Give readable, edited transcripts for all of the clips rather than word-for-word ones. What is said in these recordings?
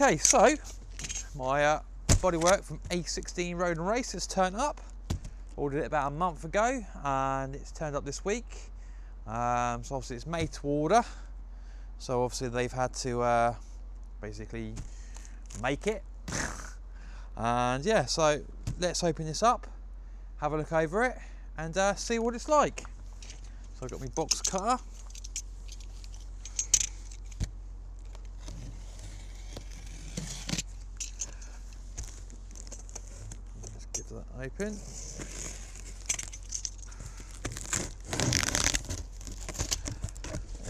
Okay, so my bodywork from A16 Race has turned up. Ordered it about a month ago and it's turned up this week. So obviously it's made to order. So obviously they've had to basically make it. And yeah, so let's open this up, have a look over it and see what it's like. So I've got my box cutter. Let's give that open.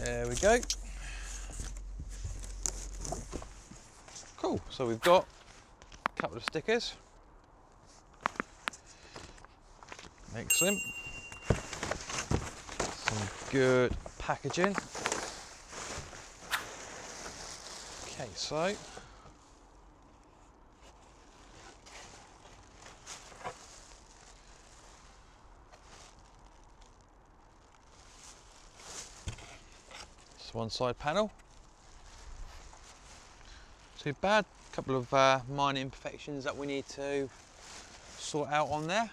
There we go. Cool, so we've got a couple of stickers. Excellent. Some good packaging. Okay, so it's one side panel. Too bad. A couple of minor imperfections that we need to sort out on there.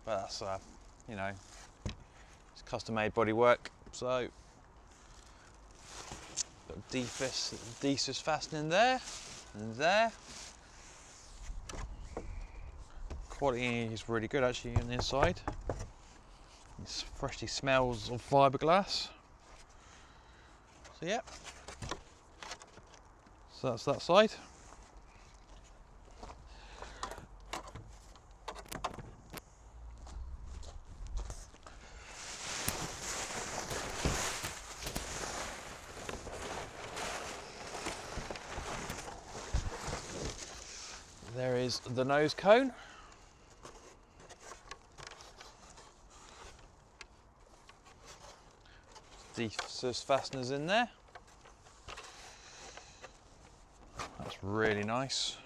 But that's, you know, it's custom made bodywork. So, got decus fastening there and there. Quality is really good actually on the inside. It freshly smells of fiberglass. So, yeah. So that's that side. There is the nose cone. Decus fasteners in there. That's really nice.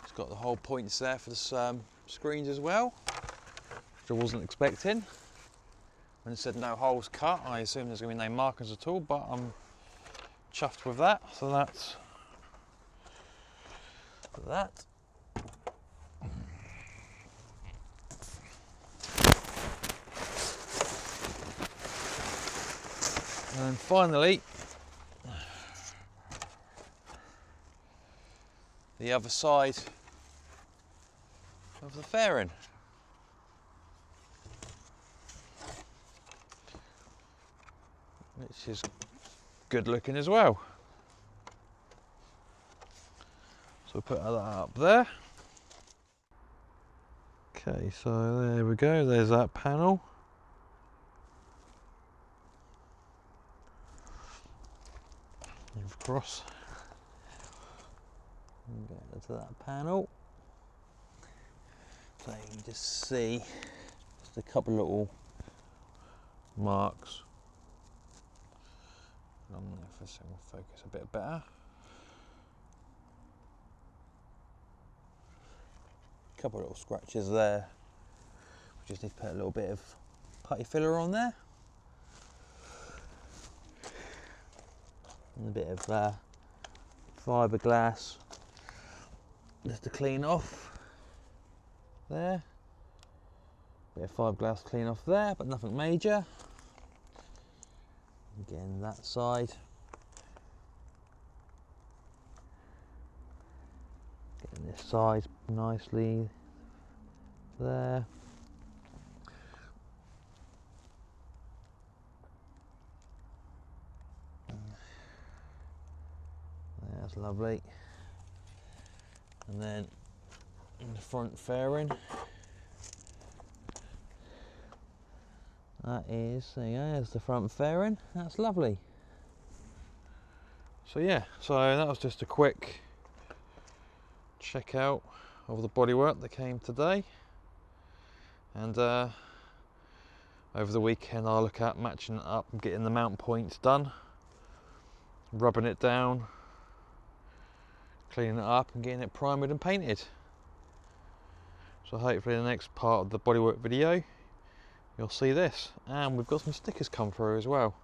It's got the whole points there for the screens as well, which I wasn't expecting. When it said no holes cut, I assumed there's going to be no markings at all, but I'm chuffed with that. So that's that. And finally, the other side of the fairing. Which is good looking as well. So we'll put that up there. Okay, so there we go, there's that panel. Across and get into that panel, so you can just see just a couple of little marks. I don't know if this will focus a bit better. A couple of little scratches there. We just need to put a little bit of putty filler on there. And a bit of fiberglass just to clean off there. Bit of fiberglass clean off there, but nothing major. Again, that side. Getting this side nicely there. That's lovely. And then in the front fairing, that is, there you go, there's the front fairing. That's lovely. So yeah, so that was just a quick check out of the bodywork that came today. And over the weekend I'll look at matching it up and getting the mount points done, rubbing it down, cleaning it up and getting it primered and painted. So hopefully in the next part of the bodywork video you'll see this, and we've got some stickers come through as well.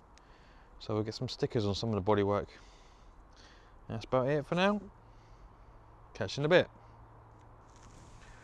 So we'll get some stickers on some of the bodywork. That's about it for now. Catch you in a bit.